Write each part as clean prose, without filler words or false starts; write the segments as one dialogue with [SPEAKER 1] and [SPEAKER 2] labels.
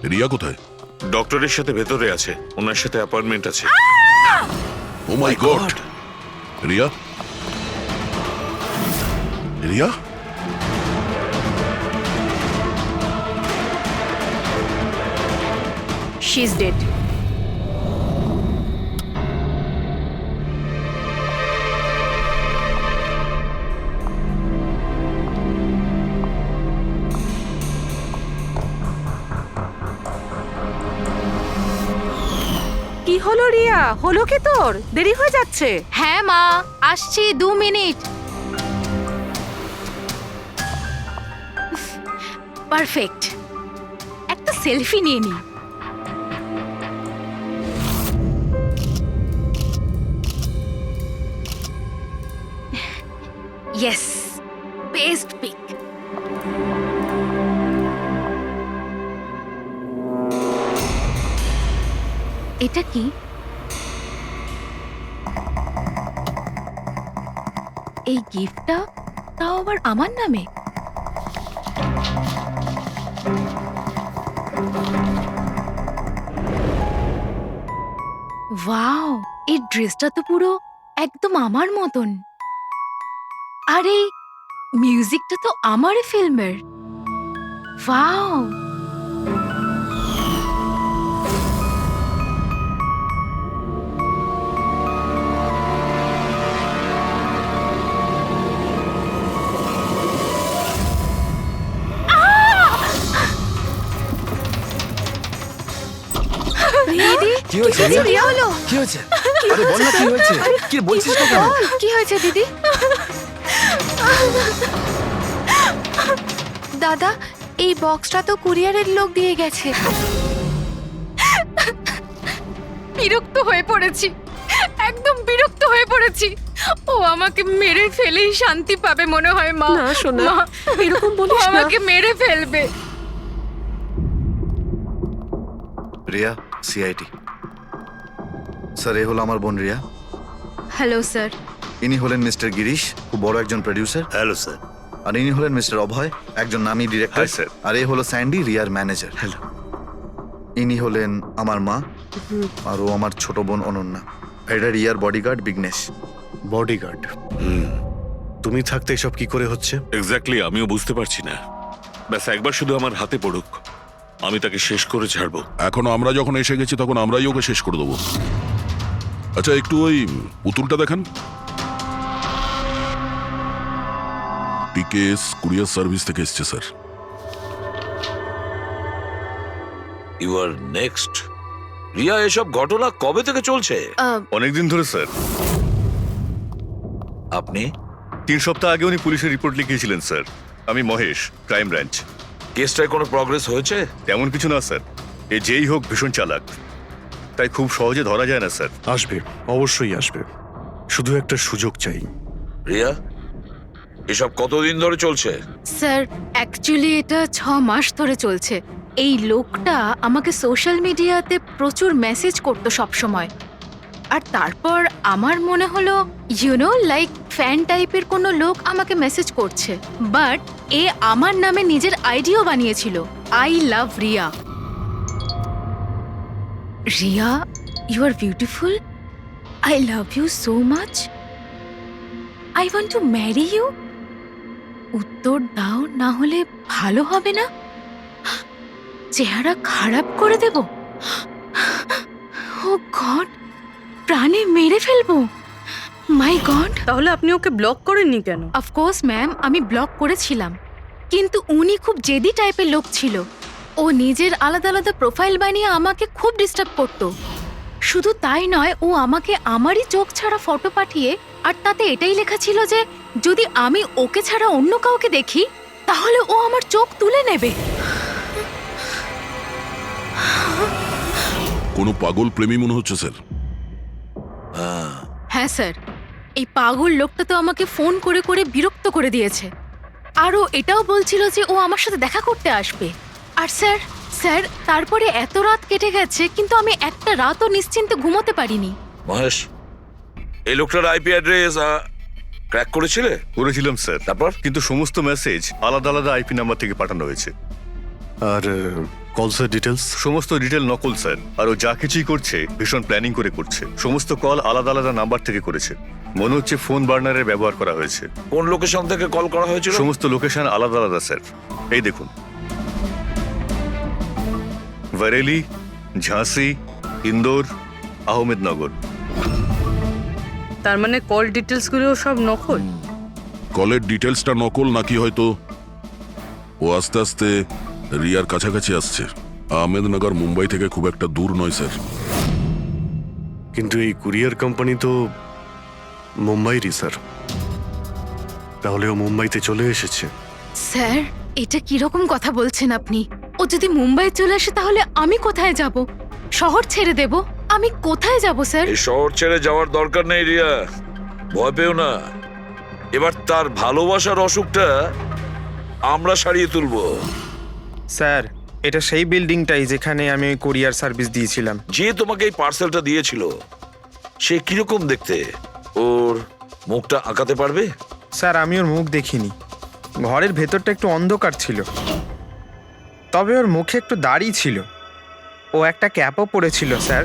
[SPEAKER 1] রিয়া কোথায়?
[SPEAKER 2] ডক্টরের সাথে ভেতরে আছে, ওনার সাথে অ্যাপয়েন্টমেন্ট আছে।
[SPEAKER 1] Oh my god! Riya, Riya,
[SPEAKER 3] she is dead.
[SPEAKER 4] কি হলো রিয়া? হলো কি তোর? দেরি হয়ে যাচ্ছে।
[SPEAKER 3] হ্যাঁ মা, আসছি 2 মিনিট। পারফেক্ট, একটা সেলফি নিয়ে নি। Yes, best pic. এটা কি? এই গিফটটা তাও আবার আমার নামে। ওয়াও, এই ড্রেসটা তো পুরো একদম আমার মতন। আর এই মিউজিকটা তো আমারই ফিল্মের। ওয়াও, দিদি
[SPEAKER 5] কি হয়েছে
[SPEAKER 3] দিদি,
[SPEAKER 5] রিয়া?
[SPEAKER 3] কি হলো?
[SPEAKER 5] কি হয়েছে? আরে বল না কি হয়েছে? কি বলছিস না কেন?
[SPEAKER 3] কি হয়েছে দিদি? দাদা, এই বক্সটা তো কুরিয়ারের লোক দিয়ে গেছে। বিরক্ত হয়ে পড়েছি, একদম বিরক্ত হয়ে পড়েছি। ও আমাকে মেরে ফেলেই শান্তি পাবে মনে হয় মা।
[SPEAKER 4] না সোনা,
[SPEAKER 3] মা,
[SPEAKER 4] এরকম
[SPEAKER 3] ও
[SPEAKER 4] বলিস না।
[SPEAKER 3] আমাকে মেরে ফেলবে।
[SPEAKER 5] রিয়া, সিআইটি। স্যার, এ হলো আমার বোন রিয়া।
[SPEAKER 3] Hello sir.
[SPEAKER 5] ইনি হলেন মিস্টার গিরিশ, খুব বড় একজন প্রডিউসার।
[SPEAKER 6] Hello sir.
[SPEAKER 5] আর ইনি হলেন মিস্টার অভয়, একজন নামী ডিরেক্টর।
[SPEAKER 6] Hi, sir.
[SPEAKER 5] আর এ হলো স্যান্ডি, রিয়ার ম্যানেজার।
[SPEAKER 6] হ্যালো।
[SPEAKER 5] ইনি হলেন আমার মা, আর ও আমার ছোট বোন অনন্যা। এটা রিয়ার বডিগার্ড বিঘ্নেশ।
[SPEAKER 6] বডিগার্ড। তুমি থাকতে এসব কি করে হচ্ছে?
[SPEAKER 2] এক্স্যাক্টলি, আমিও বুঝতে পারছি না। ব্যাস একবার শুধু আমার হাতে পড়ুক, আমি তাকে শেষ করে ছাড়বো।
[SPEAKER 1] এখনো আমরা যখন এসে গেছি তখন আমরাই ওকে শেষ করে দেবো। আচ্ছা, একটু ওই পুতুলটা দেখান। টিকেএস কুরিয়ার সার্ভিস থেকে এসছে sir.
[SPEAKER 7] You are next. Riya, এসব ঘটনা কবে থেকে চলছে?
[SPEAKER 6] অনেকদিন ধরে স্যার।
[SPEAKER 7] আপনি
[SPEAKER 6] 3 সপ্তাহ আগে উনি পুলিশের রিপোর্ট লিখিয়েছিলেন স্যার। আমি মহেশ, ক্রাইম ব্রাঞ্চ।
[SPEAKER 7] কেসটায় কোনো প্রগ্রেস হয়েছে?
[SPEAKER 6] তেমন কিছু না স্যার। এ যেই হোক ভীষণ চালাক, তাই খুব সহজে ধরা যায় না স্যার। আসবে, অবশ্যই আসবে, শুধু একটা সুযোগ চাই।
[SPEAKER 7] রিয়া, এসব কতদিন ধরে চলছে?
[SPEAKER 3] স্যার, অ্যাকচুয়ালি এটা 6 মাস ধরে চলছে। এই লোকটা আমাকে সোশ্যাল মিডিয়াতে প্রচুর মেসেজ করতো সব সময়। আর তারপর আমার মনে হলো লাইক ফ্যান টাইপের কোনো লোক আমাকে মেসেজ করছে। বাট এ আমার নামে নিজের আইডিও বানিয়েছিল, I love Riya. Riya, you are beautiful, I love you so much, I want to marry you. উত্তর দাও, না হলে ভালো হবে না। চেহারা খারাপ করে দেব। ও গড, প্রাণে মেরে ফেলবো। মাই গড।
[SPEAKER 4] তাহলে আপনি ওকে ব্লক করেননি কেন?
[SPEAKER 3] অফকোর্স ম্যাম, আমি ব্লক করেছিলাম, কিন্তু উনি খুব জেদি টাইপের লোক ছিল। ও নিজের আলাদা আলাদা প্রোফাইল বানিয়ে আমাকে খুব ডিস্টার্ব করতো। শুধু তাই নয়, ও আমাকে আমারই চোখ ছাড়া ফটো পাঠিয়ে, আর তাতে এটাই লেখা ছিল যে যদি আমি ওকে ছাড়া অন্য কাউকে দেখি তাহলে ও আমার চোখ তুলে নেবে।
[SPEAKER 1] কোনো পাগল প্রেমী মনে হচ্ছে স্যার।
[SPEAKER 3] হ্যাঁ স্যার, এই পাগল লোকটা তো আমাকে ফোন করে করে বিরক্ত করে দিয়েছে। আর ও এটাও বলছিল যে ও আমার সাথে দেখা করতে আসবে। আর স্যার স্যার তারপরে এত রাত কেটে গেছে, কিন্তু আমি একটা রাতও নিশ্চিন্তে ঘুমোতে পারিনি।
[SPEAKER 7] মহেশ, এই লোকটার আইপি অ্যাড্রেস ক্র্যাক করেছিলে?
[SPEAKER 6] করেছিলাম স্যার,
[SPEAKER 7] তারপর?
[SPEAKER 6] কিন্তু সমস্ত মেসেজ আলাদা আলাদা আইপি নাম্বার থেকে পাঠানো হয়েছে। আর কলসের ডিটেলস? সমস্ত ডিটেল নকল স্যার। আর ও যা কিছুই করছে ভীষণ প্ল্যানিং করে করছে। সমস্ত কল আলাদা আলাদা নাম্বার থেকে করেছে। মনে হচ্ছে ফোন বার্নারের ব্যবহার করা হয়েছে।
[SPEAKER 7] কোন লোকেশন থেকে কল করা হয়েছিল?
[SPEAKER 6] সমস্ত লোকেশন আলাদা আলাদা স্যার। এই দেখুন, বরেলি, ঝাঁসি, ইন্দোর, আহমেদনগর।
[SPEAKER 4] তার মানে কল ডিটেলস গুলো সব নকল।
[SPEAKER 1] কলের ডিটেলসটা নকল নাকি হয়তো ও আস্তে আস্তে রিয়ার কাছাকাছি আসছে। আহমেদনগর মুম্বাই থেকে খুব একটা দূর নয় স্যার।
[SPEAKER 6] কিন্তু এই কুরিয়ার কোম্পানি তো মুম্বাইরই স্যার। তাহলে ও মুম্বাইতে চলে এসেছে।
[SPEAKER 3] স্যার, এটা কিরকম কথা বলছেন আপনি? ও যদি মুম্বাই চলে আসে তাহলে আমি কোথায় যাব? শহর ছেড়ে দেব? আমি কোথায় যাব স্যার?
[SPEAKER 7] এই শহর ছেড়ে যাওয়ার দরকার নেই রিয়া, ভয় পেও না। এবার তার ভালোবাসার অসুখটা আমরা সারিয়ে তুলবো।
[SPEAKER 8] স্যার, এটা সেই বিল্ডিংটাই যেখানে আমি ওই কোরিয়ার সার্ভিস দিয়েছিলাম।
[SPEAKER 7] যে তোমাকে এই পার্সেলটা দিয়েছিল সে কিরকম দেখতে? ওর মুখটা আঁকাতে পারবে?
[SPEAKER 8] স্যার, আমি ওর মুখ দেখিনি। ঘরের ভেতরটা একটু অন্ধকার ছিল, তবে ওর মুখে একটু দাড়ি ছিল। ও একটা ক্যাপও পরেছিল স্যার।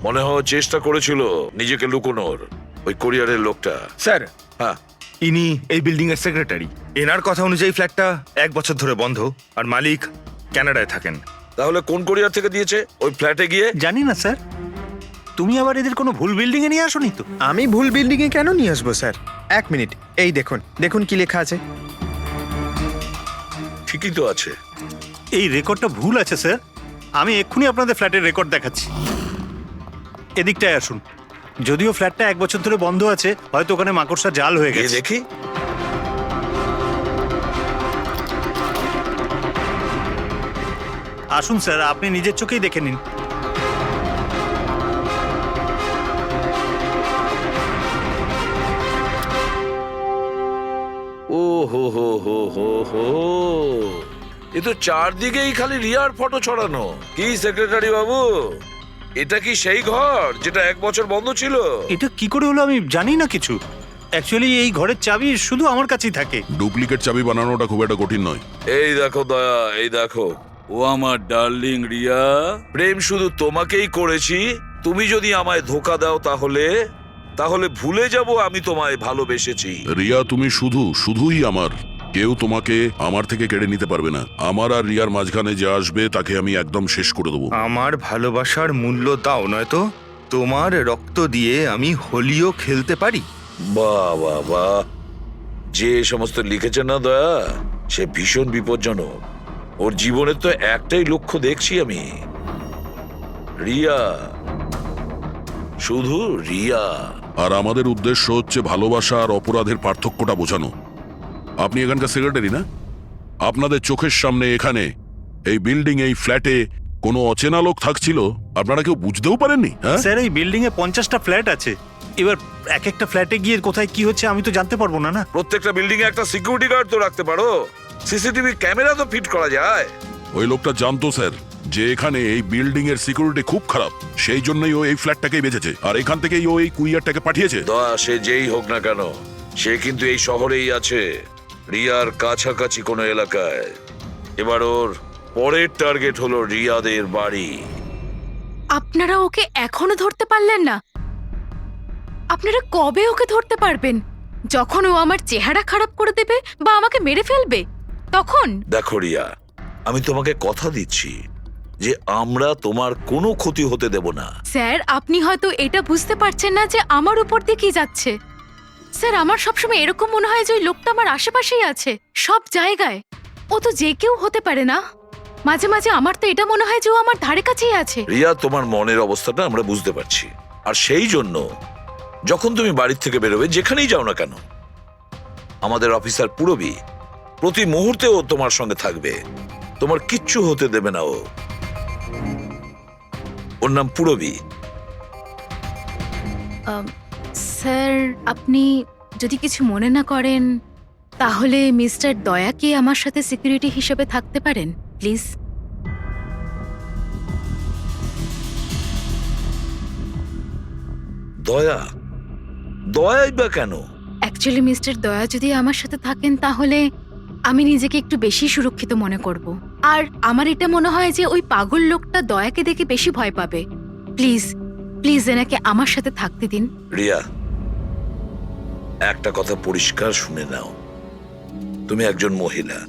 [SPEAKER 7] মনে হয় চেষ্টা করেছিল নিজেকে লুকোনোর, ওই কোরিয়ারের লোকটা।
[SPEAKER 9] স্যার,
[SPEAKER 7] হ্যাঁ,
[SPEAKER 9] ইনি এই বিল্ডিং এর সেক্রেটারি। এনার কথা অনুযায়ী ফ্ল্যাটটা 1 বছর ধরে বন্ধ, আর মালিক কানাডায় থাকেন।
[SPEAKER 7] তাহলে কোন কোরিয়ার থেকে দিয়েছে? ওই ফ্ল্যাটে গিয়ে?
[SPEAKER 9] জানি না স্যার। তুমি আবার এদের কোনো ভুল বিল্ডিং এ নিয়ে আসোনি তো?
[SPEAKER 8] আমি ভুল বিল্ডিংয়ে কেন নিয়ে আসবো স্যার? 1 মিনিট, এই দেখুন, দেখুন কি লেখা আছে।
[SPEAKER 7] ঠিকই তো আছে।
[SPEAKER 6] এই রেকর্ডটা ভুল আছে স্যার। আমি এক্ষুনি আপনাদের ফ্ল্যাটের রেকর্ড দেখাচ্ছি। এদিকটায় আসুন। যদিও ফ্ল্যাটটা 1 বছর ধরে বন্ধ আছে, হয়তো ওখানে মাকড়সা জাল হয়ে
[SPEAKER 7] গিয়ে
[SPEAKER 6] গেছে।
[SPEAKER 7] দেখি।
[SPEAKER 6] আসুন স্যার, আপনি নিজের চোখেই দেখে নিন।
[SPEAKER 7] ও হো হো হো হো হো, এ তো চারদিকেই খালি রিয়ার ফটো ছড়ানো। কি সেক্রেটারি বাবু, এটা কি সেই ঘর যেটা 1 বছর বন্ধ ছিল?
[SPEAKER 6] এটা কি করে হলো আমি জানি না কিছু। অ্যাকচুয়ালি এই ঘরের চাবি শুধু আমার কাছেই থাকে।
[SPEAKER 1] ডুপ্লিকেট চাবি বানানোটা খুব একটা কঠিন নয়।
[SPEAKER 7] এই দেখো দয়া, এই দেখো, ও আমার ডার্লিং রিয়া। প্রেম শুধু তোমাকেই করেছি। তুমি যদি আমায় ধোকা দাও তাহলে ভুলে যাব আমি তোমায় ভালোবেসেছি।
[SPEAKER 1] রিয়া, তুমি শুধুই আমার। কেউ তোমাকে আমার থেকে কেড়ে নিতে পারবে না। আমার আর রিয়ার মাঝখানে যে আসবে তাকে আমি একদম শেষ করে দেবো।
[SPEAKER 9] আমার ভালোবাসার মূল্য দাও, নয়তো তোমার রক্ত দিয়ে আমি হোলিও খেলতে পারি।
[SPEAKER 7] বাহ বাহ বাহ, যে সমস্ত লিখেছে না দয়া, সে ভীষণ বিপজ্জনক। ওর জীবনের তো একটাই লক্ষ্য দেখছি আমি, রিয়া, শুধু রিয়া।
[SPEAKER 1] আর আমাদের উদ্দেশ্য হচ্ছে ভালোবাসা আর অপরাধের পার্থক্যটা বোঝানো। আপনি এখানকার সেক্রেটারি না? আপনাদের চোখের সামনে এখানে এই বিল্ডিং, এই ফ্ল্যাটে কোনো অচেনা লোক থাকছিল, আপনারা কেউ বুঝতেও পারেননি? হ্যাঁ
[SPEAKER 6] স্যার, এই বিল্ডিং এ 50টা ফ্ল্যাট আছে। এবার এক একটা ফ্ল্যাটে গিয়ে কোথায় কি হচ্ছে আমি তো জানতে পারবো না।
[SPEAKER 7] প্রত্যেকটা বিল্ডিং এ একটা সিকিউরিটি গার্ড তো রাখতে পারো, সিসিটিভি ক্যামেরা তো ফিট করা যায়।
[SPEAKER 1] ওই লোকটা জানতো স্যার যে এখানে এই বিল্ডিং এর সিকিউরিটি খুব খারাপ, সেই জন্যই ও এই ফ্ল্যাটটাকেই বেঁচেছে, আর এখান থেকেই ও এই কুরিয়ারটাকে পাঠিয়েছে।
[SPEAKER 7] দয়া, সে যেই হোক না কেন, সে কিন্তু এই শহরেই আছে, রিয়ার কাছাকাছি কোনো এলাকায়। এবার ওর পরের টার্গেট হলো রিয়াদের বাড়ি।
[SPEAKER 3] আপনারা ওকে এখনো ধরতে পারলেন না? আপনারা কবে ওকে ধরতে পারবেন? যখন ও আমার চেহারা খারাপ করে দেবে বা আমাকে মেরে ফেলবে তখন?
[SPEAKER 7] দেখো রিয়া, আমি তোমাকে কথা দিচ্ছি যে আমরা তোমার কোনো ক্ষতি হতে দেব না।
[SPEAKER 3] স্যার, আপনি হয়তো এটা বুঝতে পারছেন না যে আমার উপর দিয়ে কি যাচ্ছে। স্যার, আমার সবসময় এরকম মনে হয় যে ওই লোকটা আমার আশেপাশেই আছে, সব জায়গায়। ও তো যে কেউ হতে পারে না? মাঝে মাঝে আমার তো এটা মনে হয় যে ও আমার ধারে কাছেই আছে।
[SPEAKER 7] রিয়া, তোমার মনের অবস্থাটা আমরা বুঝতে পারছি, আর সেই জন্য যখন তুমি বাড়ির থেকে বেরোবে, যেখানেই যাও না কেন, আমাদের অফিসার পুরবী প্রতি মুহূর্তে ও তোমার সঙ্গে থাকবে, তোমার কিচ্ছু হতে দেবে না। ওর নাম পুরবী।
[SPEAKER 3] স্যার, আপনি যদি কিছু মনে না করেন তাহলে মিস্টার দয়াকে আমার সাথে সিকিউরিটি হিসেবে থাকতে পারেন প্লিজ।
[SPEAKER 7] দয়া? দয়াই বা কেন?
[SPEAKER 3] অ্যাকচুয়ালি মিস্টার দয়া যদি আমার সাথে থাকেন তাহলে আমি নিজেকে একটু বেশি সুরক্ষিত মনে করব। আর আমার এটা মনে হয় যে ওই পাগল লোকটা দয়াকে দেখে বেশি ভয় পাবে। প্লিজ প্লিজ এনাকে আমার সাথে থাকতে দিন।
[SPEAKER 7] রিয়া, একটা কথা পরিষ্কার শুনে নাও, তুমি একজন মহিলা,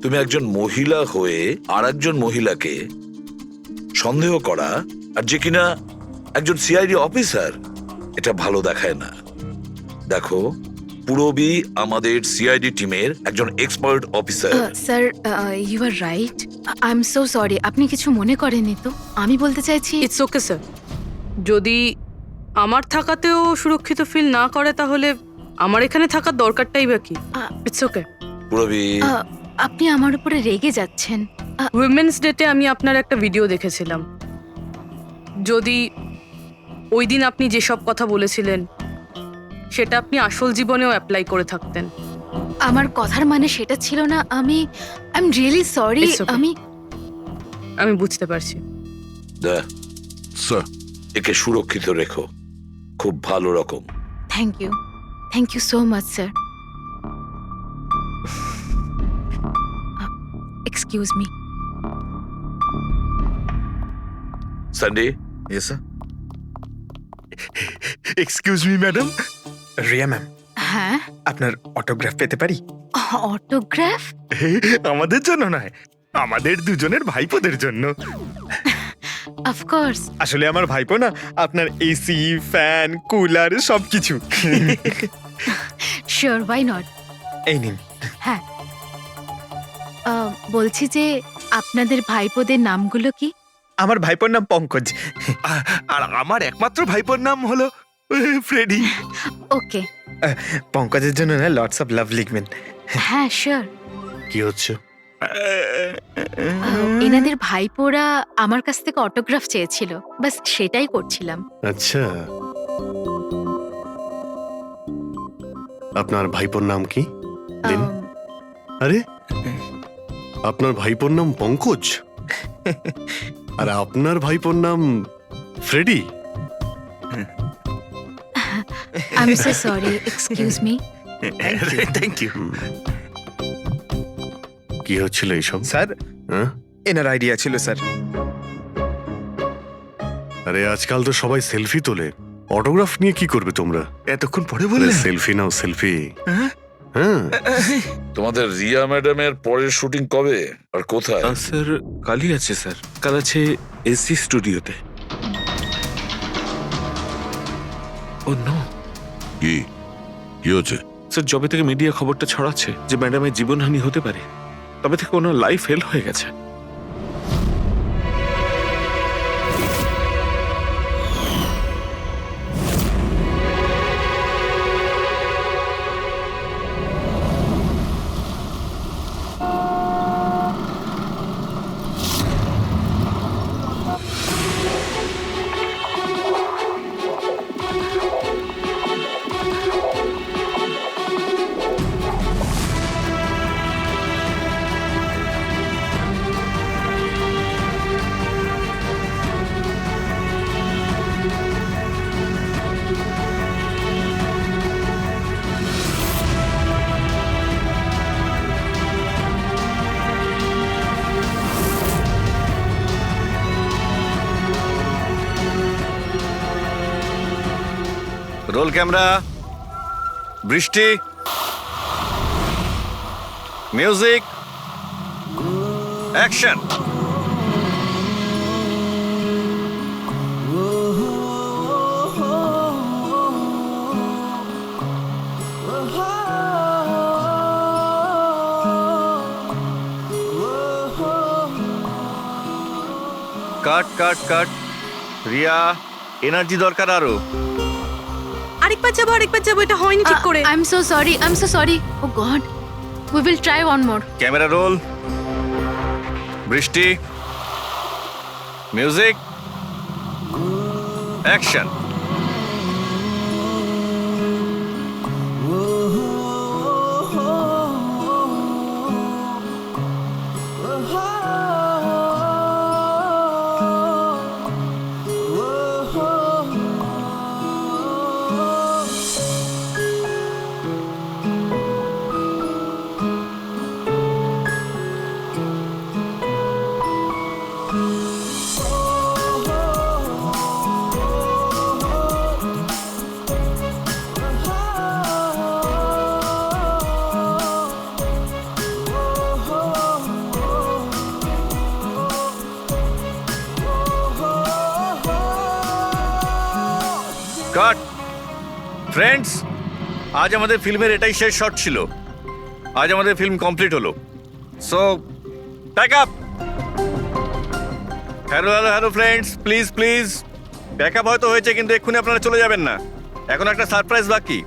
[SPEAKER 7] তুমি একজন মহিলা হয়ে আর একজন মহিলাকে সন্দেহ করা, আর যে কিনা একজন সিআইডি অফিসার, এটা ভালো দেখায় না। দেখো, পুরবী আমাদের সিআইডি টিমের একজন expert officer.
[SPEAKER 3] Sir, you are right. I am so sorry. আপনি কিছু মনে করেননি তো? আমি বলতে চাইছি
[SPEAKER 4] ইটস ওকে স্যার। যদি আমার থাকাতেও সুরক্ষিত ফিল না করে তাহলে আমার এখানে থাকার দরকারটাই বা কি? It's okay.
[SPEAKER 7] পুরবী,
[SPEAKER 3] আপনি আমার উপরে রেগে যাচ্ছেন।
[SPEAKER 4] উইমেন্স ডেতে আমি আপনার একটা ভিডিও দেখেছিলাম। যদি ওই দিন আপনি যেসব কথা বলেছিলেন সেটা আপনি আসল জীবনেও অ্যাপ্লাই করে থাকতেন।
[SPEAKER 3] আমার কথার মানে সেটা ছিল না। I am really sorry.
[SPEAKER 4] It's okay. আমি বুঝতে পারছি।
[SPEAKER 1] স্যার,
[SPEAKER 7] একে সুরক্ষিত রেখো, খুব ভালো রকম।
[SPEAKER 3] Thank you so much sir. Excuse me.
[SPEAKER 7] Sunday,
[SPEAKER 5] yes sir.
[SPEAKER 9] Excuse me madam.
[SPEAKER 8] Riya ma'am,
[SPEAKER 3] হ্যাঁ,
[SPEAKER 8] আপনার অটোগ্রাফ পেতে পারি?
[SPEAKER 3] অটোগ্রাফ?
[SPEAKER 9] আমাদের জন্য নয়, আমাদের দুজনের ভাইপোদের জন্য।
[SPEAKER 3] অফকোর্স।
[SPEAKER 8] আসলে আমার ভাইপো না আপনার এসি, ফ্যান, কুলার সবকিছু।
[SPEAKER 3] Sure, why not.
[SPEAKER 8] এই নিন।
[SPEAKER 3] হ্যাঁ, বলছি যে আপনাদের ভাইপোদের নামগুলো কি?
[SPEAKER 8] আমার ভাইপোর নাম পঙ্কজ।
[SPEAKER 9] আর আমার একমাত্র ভাইপোর নাম হলো ফ্রেডি।
[SPEAKER 3] ওকে।
[SPEAKER 8] পঙ্কজের জন্য না লটস অফ লাভ লিখবেন।
[SPEAKER 3] হ্যাঁ, শিওর।
[SPEAKER 9] কি হচ্ছে?
[SPEAKER 3] এনাদের ভাইপোরা আমার কাছ থেকে অটোগ্রাফ চেয়েছিল, বাস সেটাই করছিলাম।
[SPEAKER 10] আচ্ছা, আপনার ভাইপোর নাম কি? দিন। আরে, আপনার ভাইপোর নাম পঙ্কজ আর আপনার ভাইপোর নাম Freddy?
[SPEAKER 3] I am so sorry, excuse me.
[SPEAKER 9] Thank you.
[SPEAKER 10] কি হচ্ছিল এইসব?
[SPEAKER 8] স্যার,
[SPEAKER 10] হ্যাঁ?
[SPEAKER 8] এনার আইডিয়া ছিল স্যার।
[SPEAKER 10] আরে আজকাল তো সবাই সেলফি তোলে, অটোগ্রাফ নিয়ে কি করবে তোমরা?
[SPEAKER 9] এতক্ষণ পরে বললে?
[SPEAKER 10] সেলফি নাও, সেলফি।
[SPEAKER 9] হ্যাঁ?
[SPEAKER 10] হ্যাঁ,
[SPEAKER 7] তোমাদের রিয়া ম্যাডামের পরের শুটিং কবে আর কোথায়?
[SPEAKER 2] স্যার, কালই আছে স্যার। কাল আছে এসি স্টুডিওতে। ও নো
[SPEAKER 1] কি কি হচ্ছে?
[SPEAKER 2] স্যার, যবে থেকে মিডিয়া খবরটা ছড়াচ্ছে যে ম্যাডামের জীবনহানি হতে পারে, তবে থেকে ওনার লাইফ ফেল হয়ে গেছে।
[SPEAKER 9] রোল ক্যামেরা, বৃষ্টি, music, action. Cut cut cut. Riya, energy দরকার আরো।
[SPEAKER 4] আরেকবার যাবো, এটা হয়নি ঠিক করে।
[SPEAKER 3] I am so sorry. Oh God, we will try one more.
[SPEAKER 9] Camera roll, বৃষ্টি, মিউজিক, অ্যাকশন।
[SPEAKER 6] ফ্রেন্ডস, আজ আমাদের ফিল্মের এটাই শেষ শট ছিল। আজ আমাদের ফিল্ম কমপ্লিট হলো। So pack up. Hello friends, please please pack up হয়তো হয়েছে, কিন্তু এক্ষুনি আপনারা চলে যাবেন না। এখন একটা সারপ্রাইজ বাকি।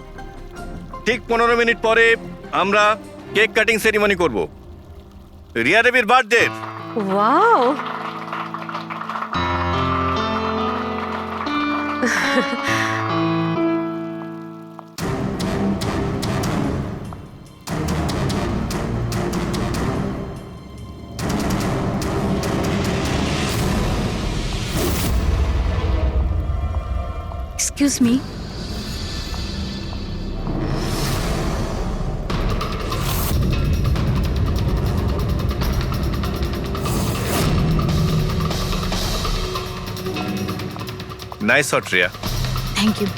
[SPEAKER 6] ঠিক 15 মিনিট পরে আমরা কেক কাটিং সেরিমনি করব, রিয়া দেবীর birthday.
[SPEAKER 4] Wow,
[SPEAKER 3] excuse me,
[SPEAKER 6] nice shot Riya.
[SPEAKER 3] Thank you.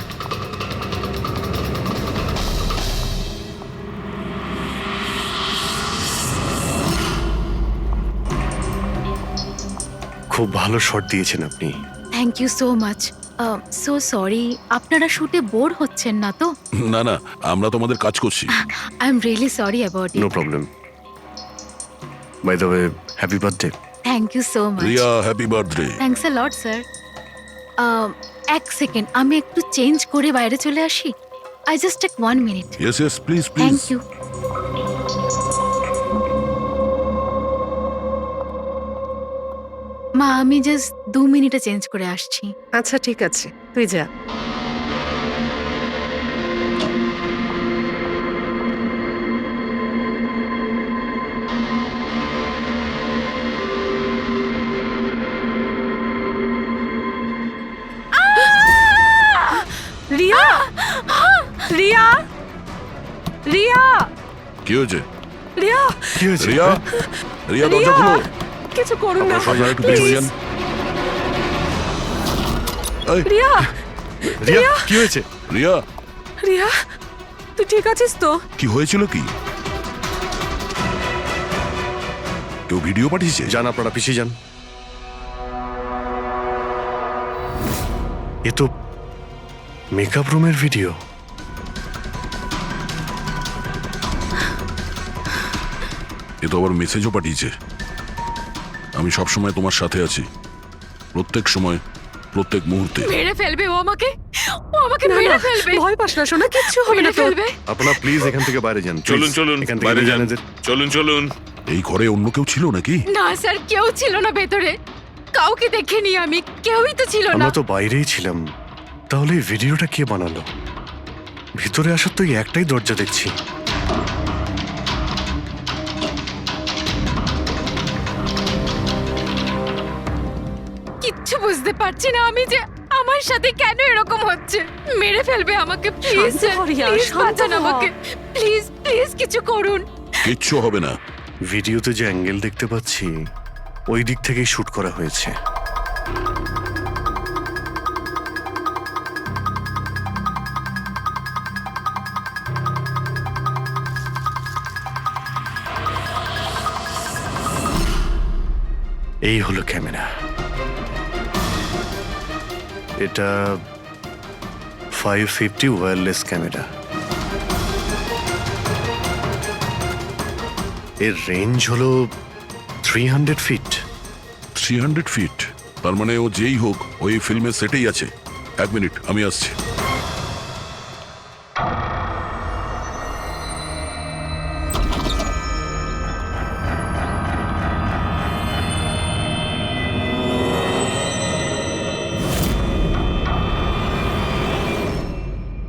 [SPEAKER 10] খুব ভালো শট দিয়েছেন আপনি।
[SPEAKER 3] Thank you so much. So sorry, আপনারা শুটে বোর হচ্ছেন না তো?
[SPEAKER 1] না না, আমরা তোমাদের কাজ করছি।
[SPEAKER 3] I am really sorry about
[SPEAKER 10] no
[SPEAKER 3] it.
[SPEAKER 10] Problem. By the way, happy birthday.
[SPEAKER 3] Thank you so much.
[SPEAKER 1] Riya, happy birthday.
[SPEAKER 3] Thanks a lot sir. এক সেকেন্ড, আমি একটু চেঞ্জ করে বাইরে চলে আসি। I just take 1 minute.
[SPEAKER 1] Yes yes, please please.
[SPEAKER 3] Thank you. মা, আমি just 2 মিনিটে চেঞ্জ করে আসছি।
[SPEAKER 4] আচ্ছা ঠিক আছে, তুই যা। রিয়া, রিয়া, রিয়া,
[SPEAKER 1] কি হয়েছে?
[SPEAKER 10] কি হয়েছে?
[SPEAKER 1] রিয়া, রিয়া দরজা খুলো।
[SPEAKER 4] কিছু করুন না
[SPEAKER 1] আপনারা একটু পিছনে যান। এই,
[SPEAKER 4] রিয়া,
[SPEAKER 10] রিয়া, কি হয়েছে?
[SPEAKER 1] রিয়া,
[SPEAKER 4] রিয়া, তুই ঠিক আছিস তো?
[SPEAKER 1] কি হয়েছিল কি? কেউ ভিডিও পাঠিয়েছে?
[SPEAKER 10] যান, আপনারা পিছিয়ে যান। এ তো মেকআপ রুমের ভিডিও।
[SPEAKER 1] এ তো আবার মেসেজও পাঠিয়েছে। আমি সব সময় তোমার সাথে আছি, প্রত্যেক সময়, প্রত্যেক মুহূর্তে।
[SPEAKER 3] মেরে ফেলবে ও আমাকে, ও আমাকে মেরে ফেলবে।
[SPEAKER 4] ভয় পাস না সোনা, কিচ্ছু হবে না
[SPEAKER 3] মেরে
[SPEAKER 4] তোর।
[SPEAKER 3] ফেলবে।
[SPEAKER 10] আপনারা প্লিজ এখান থেকে বাইরে যান। please।
[SPEAKER 2] চলুন চলুন,
[SPEAKER 10] এখান থেকে
[SPEAKER 2] বাইরে যান।
[SPEAKER 10] এদের।
[SPEAKER 2] চলুন চলুন।
[SPEAKER 1] এই ঘরে অন্য কেউ ছিল নাকি?
[SPEAKER 3] না স্যার, কেউ ছিল না ভেতরে, কাউকে দেখিনি আমি, কেউই তো ছিল না।
[SPEAKER 10] আমরা তো বাইরেই ছিলাম। তাহলে এই ভিডিওটা কে বানালো? ভিতরে আসার তো এই একটাই দরজা দেখছি।
[SPEAKER 3] কিচ্ছু বুঝতে পারছি না আমি যে আমার সাথে কেন এরকম হচ্ছে। মেরে ফেলবে আমাকে, প্লিজ
[SPEAKER 4] শান্ত হ রিয়া,
[SPEAKER 3] প্লিজ
[SPEAKER 4] শান্ত
[SPEAKER 3] বাঁচান
[SPEAKER 4] হ।
[SPEAKER 3] আমাকে, প্লিজ প্লিজ কিছু করুন।
[SPEAKER 1] কিচ্ছু হবে না।
[SPEAKER 10] ভিডিওতে যে অ্যাঙ্গেল দেখতে পাচ্ছি ওই দিক থেকেই শুট করা হয়েছে। এই হলো ক্যামেরা। এটা 550 ওয়্যারলেস ক্যামেরা। এর রেঞ্জ হলো 300 ফিট।
[SPEAKER 1] 300 ফিট? তার মানে ও যেই হোক ওই ফিল্মের সেটেই আছে। 1 মিনিট, আমি আসছি।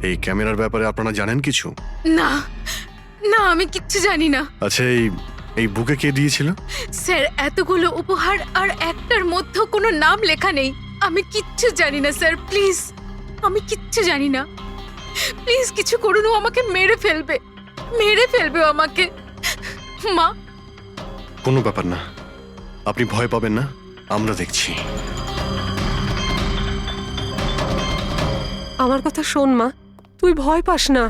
[SPEAKER 10] এই ক্যামেরার ব্যাপারে আপনারা জানেন কিছু?
[SPEAKER 3] না না, আমি কিচ্ছু জানি না
[SPEAKER 10] আচ্ছা, এই বুকে কে দিয়েছিল?
[SPEAKER 3] স্যার। এতগুলো উপহার আর একটার মধ্যে কোনো নাম লেখা নেই। আমি কিচ্ছু জানি না স্যার, প্লিজ, আমি কিচ্ছু জানি না। প্লিজ কিছু করুন, ও আমাকে মেরে ফেলবে, মেরে ফেলবে ও আমাকে। মা,
[SPEAKER 10] কোনো ব্যাপার না, আপনি ভয় পাবেন না, আমরা দেখছি।
[SPEAKER 4] আমার কথা শোন মা, তুই ভয় পাস না।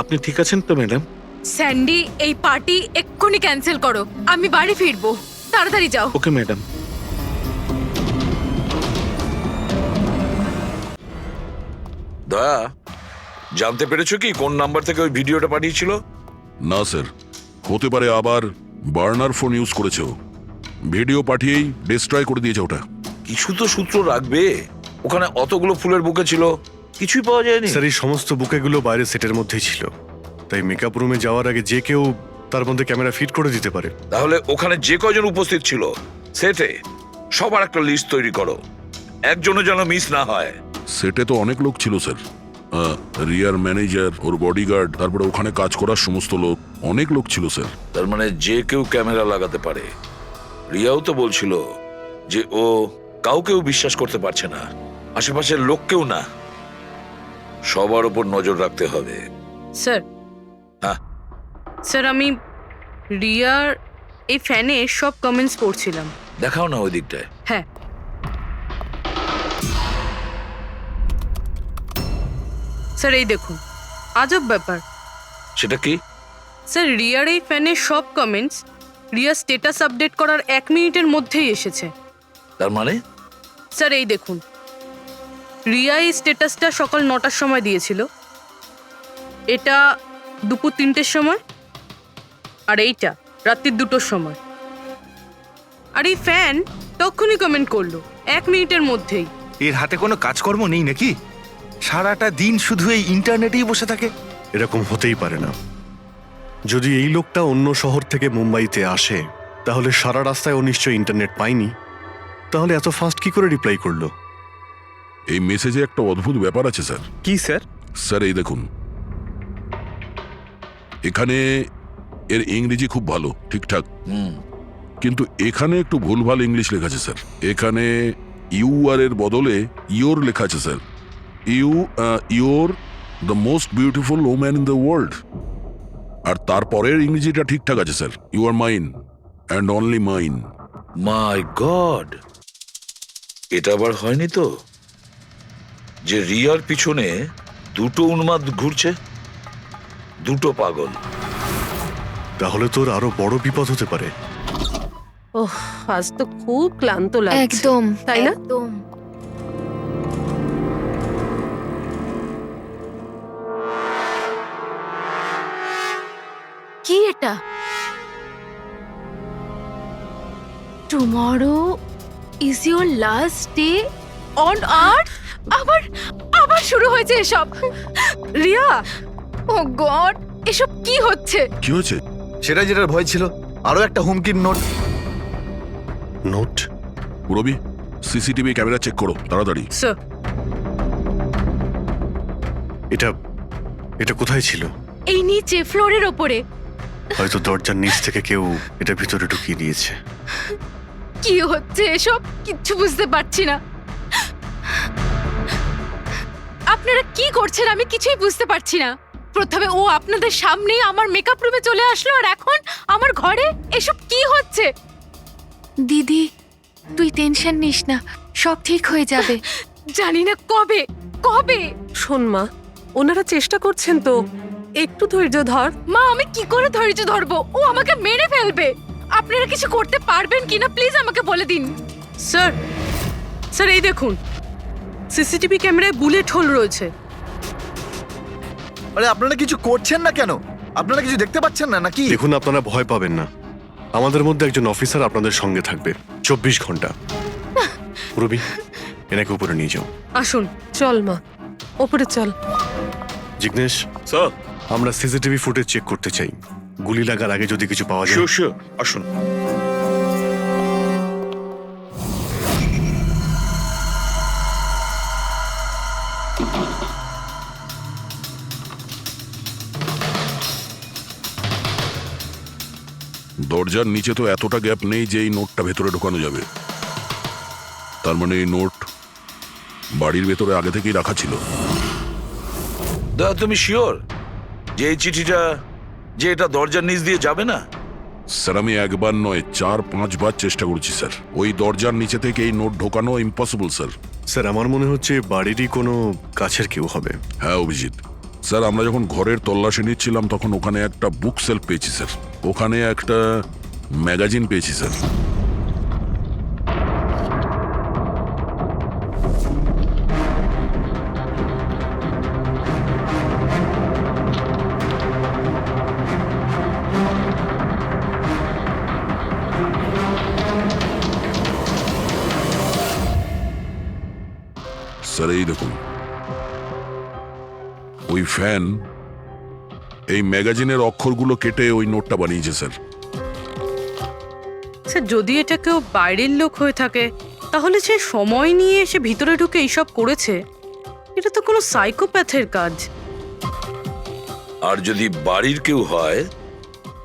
[SPEAKER 2] আপনি ঠিক আছেন তো ম্যাডাম?
[SPEAKER 3] স্যান্ডি, এই পার্টি এক্ষুনি ক্যান্সেল করো, আমি বাড়ি ফিরবো, তাড়াতাড়ি যাও।
[SPEAKER 2] Okay madam.
[SPEAKER 7] দয়া, জানতে পেরেছো কি কোন নাম্বার থেকে ওই ভিডিওটা পাঠিয়েছিল?
[SPEAKER 1] না স্যার, হতে পারে আবার বার্নার ফোন ইউজ করেছে ও। ভিডিও পাঠিয়েই ডিস্ট্রয় করে দিয়েছে ওটা।
[SPEAKER 7] কিছু তো সূত্র রাখবে। ওখানে অতগুলো ফুলের বুকে ছিল, কিছুই পাওয়া যায়নি।
[SPEAKER 10] স্যার এই সমস্ত বুকেগুলো বাইরে সেটের মধ্যেই ছিল, তাই মেকআপ রুমে যাওয়ার আগে যে কেউ তার মধ্যে ক্যামেরা ফিট করে দিতে পারে।
[SPEAKER 7] তাহলে ওখানে যে কয়জন উপস্থিত ছিল সেটে সবার একটা লিস্ট তৈরি করো, একজনও যেন মিস না হয়।
[SPEAKER 1] সেটে তো অনেক লোক ছিল স্যার, রিয়ার ম্যানেজার, ওর বডিগার্ড, তারপরে ওখানে কাজ করার সমস্ত লোক, অনেক লোক ছিল স্যার।
[SPEAKER 7] তার মানে যে কেউ ক্যামেরা লাগাতে পারে। রিয়াও তো বলছিল যে ও কাউকেও বিশ্বাস করতে পারছে না, আশেপাশের লোককেও না। সবার উপর নজর রাখতে হবে।
[SPEAKER 4] স্যার,
[SPEAKER 7] হ্যাঁ
[SPEAKER 4] স্যার আমি রিয়ার এই ফ্যানে সব কমেন্টস পড়ছিলাম।
[SPEAKER 7] দেখাও না ওই দিকটায়।
[SPEAKER 4] হ্যাঁ, স্যার এই দেখুন, আজব ব্যাপার।
[SPEAKER 7] সেটা কি?
[SPEAKER 4] স্যার রিয়ার এই ফ্যানের সব কমেন্টস রিয়া স্ট্যাটাস আপডেট করার 1 মিনিটের মধ্যেই এসেছে।
[SPEAKER 7] তার মানে
[SPEAKER 4] স্যার এই দেখুন, রিয়া এই স্ট্যাটাসটা সকাল 9টার সময় দিয়েছিল, এটা দুপুর 3টের সময়, আর এইটা রাত্রির 2টোর সময়। আর এই ফ্যান তখনই কমেন্ট করলো 1 মিনিটের মধ্যেই।
[SPEAKER 9] এর হাতে কোনো কাজকর্ম নেই নাকি? সারাটা দিন শুধু এই ইন্টারনেটেই বসে থাকে।
[SPEAKER 10] এরকম হতেই পারে না। যদি এই লোকটা অন্য শহর থেকে মুম্বাইতে আসে, তাহলে সারা রাস্তায় ও নিশ্চয়ই ইন্টারনেট পায়নি। তাহলে এত ফাস্ট কি করে রিপ্লাই করলো?
[SPEAKER 1] এই মেসেজে একটা অদ্ভুত ব্যাপার আছে স্যার।
[SPEAKER 8] কি স্যার?
[SPEAKER 1] স্যার এই দেখুন, এখানে এর ইংরেজি খুব ভালো, ঠিকঠাক, কিন্তু এখানে একটু ভুলভাল ইংলিশ লেখা আছে স্যার। এখানে ইউ আর এর বদলে ইয়োর লেখা আছে স্যার। Your the most beautiful woman in the world. আর তারপরের ইংরেজিটা ঠিকঠাক আছে স্যার, you are mine and only mine.
[SPEAKER 7] My god, এটা আবার হয়নি তো যে রিয়ার পিছনে দুটো উন্মাদ ঘুরছে, দুটো পাগল।
[SPEAKER 10] তাহলে তোর আরো বড় বিপদ হতে পারে।
[SPEAKER 11] ওহ, আজ তো খুব ক্লান্ত লাগছে।
[SPEAKER 3] একদম,
[SPEAKER 11] তাই না?
[SPEAKER 3] একদম। কি এটা? Tomorrow is your last day on earth? আবার শুরু হয়েছে এসব।
[SPEAKER 11] রিয়া,
[SPEAKER 3] ও গড, এসব কি হচ্ছে?
[SPEAKER 1] কি হয়েছে?
[SPEAKER 5] সেটা যেটার ভয় ছিল, আরো একটা হুমকির নোট।
[SPEAKER 10] নোট?
[SPEAKER 1] রবি, সিসিটিভি ক্যামেরা চেক করো তাড়াতাড়ি।
[SPEAKER 4] স্যার,
[SPEAKER 10] এটা এটা কোথায় ছিল?
[SPEAKER 3] এই নিচে ফ্লোরের ওপরে।
[SPEAKER 10] হয়তো দরজার নিচ থেকে কেউ এটা ভিতরে ঢুকিয়ে দিয়েছে।
[SPEAKER 3] কি হচ্ছে এসব? কিচ্ছু বুঝতে পারছি না। আপনারা কি করছেন আমি কিছুই বুঝতে পারছি না। প্রথমে ও আপনাদের সামনেই আমার মেকআপ রুমে চলে আসলো, আর এখন আমার ঘরে এসব কি হচ্ছে?
[SPEAKER 12] দিদি, তুই টেনশন নিস না, সব ঠিক হয়ে যাবে।
[SPEAKER 3] জানি না কবে কবে।
[SPEAKER 11] শোন মা, ওনারা চেষ্টা করছেন তো, একটু ধৈর্য ধর।
[SPEAKER 3] মা, আমি কি করে ধৈর্য ধরবো? ও আমাকে মেরে ফেলবে। আপনারা কিছু করতে পারবেন কিনা প্লিজ আমাকে বলে দিন।
[SPEAKER 4] স্যার, স্যার এই দেখুন, সিসিটিভি ক্যামেরায় বুলেট হোল রয়েছে।
[SPEAKER 5] আরে আপনারা কিছু করছেন না কেন? আপনারা কিছু দেখতে পাচ্ছেন না নাকি?
[SPEAKER 10] দেখুন, আপনারা ভয় পাবেন না। আমাদের মধ্যে একজন অফিসার আপনাদের সঙ্গে থাকবে 24 ঘন্টা। রবি, এনাকে উপরে নিয়ে যাও।
[SPEAKER 4] আসুন।
[SPEAKER 11] চল মা, ওপরে চল।
[SPEAKER 10] জিগ্নেশ,
[SPEAKER 2] স্যার,
[SPEAKER 10] আমরা সিসিটিভি ফুটেজ চেক করতে চাই। গুলি লাগার আগে যদি কিছু পাওয়া যায়।
[SPEAKER 2] শিওর শিওর, আসুন।
[SPEAKER 1] দরজার নিচে তো এতটা গ্যাপ নেই যে এই নোটটা ভেতরে ঢোকানো যাবে। তার মানে এই নোট বাড়ির ভেতরে আগে থেকেই রাখা ছিল।
[SPEAKER 7] দাদা, তুমি শিওর যে এই চিঠিটা, যে এটা দরজার নিচ দিয়ে যাবে না?
[SPEAKER 1] স্যার, আমি একবার নয় 4-5 বার চেষ্টা করেছি স্যার। ওই দরজার নিচে থেকে এই নোট ঢোকানো ইম্পসিবল স্যার।
[SPEAKER 10] স্যার, আমার মনে হচ্ছে বাড়িরই কোনো কাছের কেউ হবে।
[SPEAKER 1] হ্যাঁ অভিজিৎ স্যার, আমরা যখন ঘরের তল্লাশি নিচ্ছিলাম তখন ওখানে একটা বুক সেলফ পেয়েছি স্যার। ওখানে একটা ম্যাগাজিন পেয়েছি স্যার। দেখুন, ওই ফ্যান এই ম্যাগাজিনের অক্ষরগুলো কেটে ওই নোটটা বানিয়েছে স্যার।
[SPEAKER 4] স্যার যদি এটা কেউ বাইরের লোক হয়ে থাকে তাহলে সে সময় নিয়ে এসে ভিতরে ঢুকে এইসব করেছে, এটা তো কোনো সাইকোপ্যাথের কাজ।
[SPEAKER 7] আর যদি বাড়ির কেউ হয়,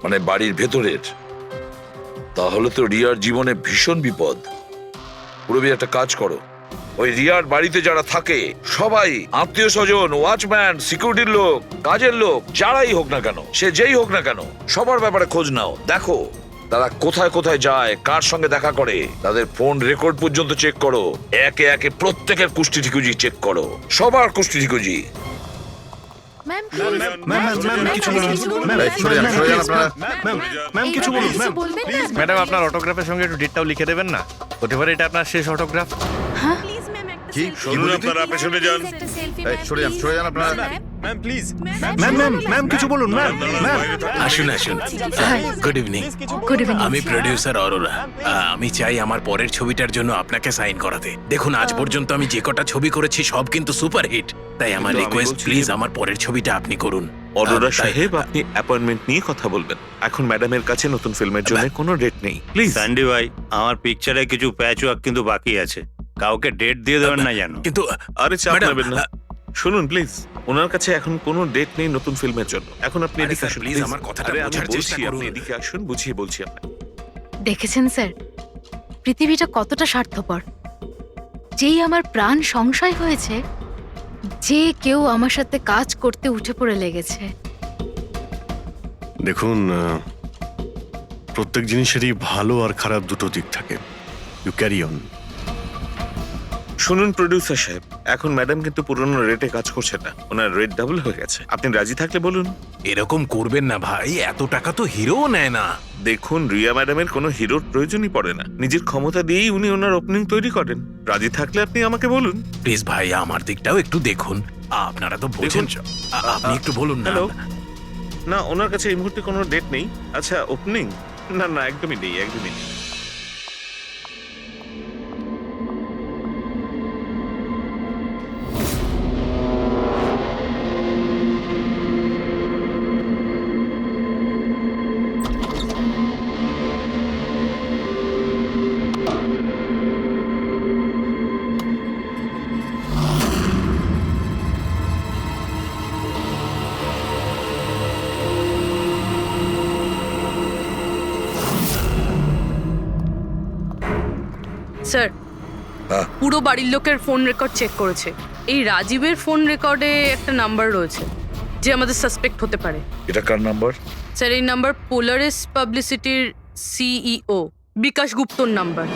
[SPEAKER 7] মানে বাড়ির ভেতরের, তাহলে তো রিয়ার জীবনে ভীষণ বিপদ। পুরবি একটা কাজ করো, ওই রিয়ার বাড়িতে যারা থাকে সবাই আত্মীয় স্বজন, ওয়াচম্যান, সিকিউরিটির লোক, কাজের লোক, যারাই হোক না কেন, সে যেই হোক না কেন, সবার ব্যাপারে খোঁজ নাও। দেখো তারা কোথায় কোথায় যায়, কার সঙ্গে দেখা করে, তাদের ফোন রেকর্ড পর্যন্ত চেক করো। একে একে প্রত্যেকের কুষ্টি ঠিকুজি চেক করো, সবার কুষ্টি ঠিকুজি।
[SPEAKER 3] ম্যাম
[SPEAKER 6] কিছু বলুন ম্যাম।
[SPEAKER 3] বলবেন না?
[SPEAKER 6] ম্যাডাম আপনার অটোগ্রাফের সঙ্গে একটু ডেটটাও লিখে দেবেন না? হতে পারে এটা আপনার শেষ অটোগ্রাফ।
[SPEAKER 5] কি
[SPEAKER 2] শুনুন, আপনারা পেছনে যান।
[SPEAKER 5] সরে যান আপনারা।
[SPEAKER 9] ম্যাম কিছু বলুন ম্যাম।
[SPEAKER 13] আসুন আসুন। Good evening.
[SPEAKER 3] Good evening.
[SPEAKER 13] আমি প্রডিউসার অরোরা। আমি চাই আমার পরের ছবিটার জন্য আপনাকে সাইন করাতে। দেখুন আজ পর্যন্ত আমি যে কটা ছবি করেছি সব কিন্তু সুপারহিট, তাই আমার
[SPEAKER 2] কিন্তু আমি
[SPEAKER 13] রিকোয়েস্ট
[SPEAKER 2] বলছি
[SPEAKER 13] প্লিজ
[SPEAKER 2] যে-
[SPEAKER 13] আমার পরের ছবিটা আপনি করুন।
[SPEAKER 2] অরোরা
[SPEAKER 13] তাই-
[SPEAKER 2] সাহেব, আপনি অ্যাপয়েন্টমেন্ট নিয়ে কথা বলবেন। এখন ম্যাডামের কাছে নতুন ফিল্মের জন্য কোনো ডেট নেই, প্লিজ।
[SPEAKER 6] স্যান্ডি ভাই, আমার পিকচারে কিছু প্যাচ ওয়ার্ক কিন্তু বাকি আছে, কাউকে ডেট দিয়ে দেবেন না জানো।
[SPEAKER 13] কিন্তু
[SPEAKER 2] আরে চাপ
[SPEAKER 13] ম্যাডাম,
[SPEAKER 2] নেবেন না। শুনুন প্লিজ, ওনার কাছে এখন কোনো ডেট নেই নতুন ফিল্মের জন্য। এখন আপনি
[SPEAKER 13] আরে
[SPEAKER 2] এদিকে
[SPEAKER 13] স্যার,
[SPEAKER 2] আসুন
[SPEAKER 13] প্লিজ
[SPEAKER 2] প্লিজ।
[SPEAKER 13] আমার কথাটা
[SPEAKER 2] আরে আমি
[SPEAKER 13] বোঝার
[SPEAKER 2] বলছি,
[SPEAKER 13] চেষ্টা করুন।
[SPEAKER 2] আপনি এদিকে আসুন, বুঝিয়ে বলছি আপনাকে।
[SPEAKER 3] দেখেছেন স্যার, পৃথিবীটা কতটা স্বার্থপর। যেই আমার প্রাণ সংশয় হয়েছে, যে কেউ আমার সাথে কাজ করতে উঠে পড়ে লেগেছে।
[SPEAKER 10] দেখুন, প্রত্যেক জিনিসেরই ভালো আর খারাপ দুটো দিক থাকে। You carry on.
[SPEAKER 2] শুনুন প্রডিউসার সাহেব, এখন ম্যাডাম কিন্তু পুরনো রেটে কাজ করছে না, ওনার রেট ডাবল হয়ে গেছে। আপনি রাজি থাকলে বলুন।
[SPEAKER 13] এরকম করবেন না ভাই, এত টাকা তো হিরোও নেয় না।
[SPEAKER 2] দেখুন, রিয়া ম্যাডামের কোনো হিরোর প্রয়োজনই পড়ে না, নিজের ক্ষমতা দিয়েই উনি ওনার ওপেনিং তৈরি করেন। রাজি থাকলে আপনি আমাকে বলুন।
[SPEAKER 13] প্লিজ ভাই আমার দিকটাও একটু দেখুন, আপনারা তো বোঝেন। আপনি একটু বলুন না।
[SPEAKER 2] হ্যালো, না ওনার কাছে এই মুহূর্তে কোনো ডেট নেই। আচ্ছা ওপেনিং, না না একদমই নেই, একদমই নেই।
[SPEAKER 4] স্যার,
[SPEAKER 7] হ্যাঁ।
[SPEAKER 4] পুরো বাড়ির লোকের ফোন রেকর্ড চেক করেছে। এই রাজীবের ফোন রেকর্ডে একটা নাম্বার রয়েছে যে আমাদের সাসপেক্ট হতে পারে।
[SPEAKER 7] এটা কার নাম্বার?
[SPEAKER 4] স্যার এই নাম্বার পোলারিস পাবলিসিটির সিইও বিকাশ গুপ্তর নাম্বার।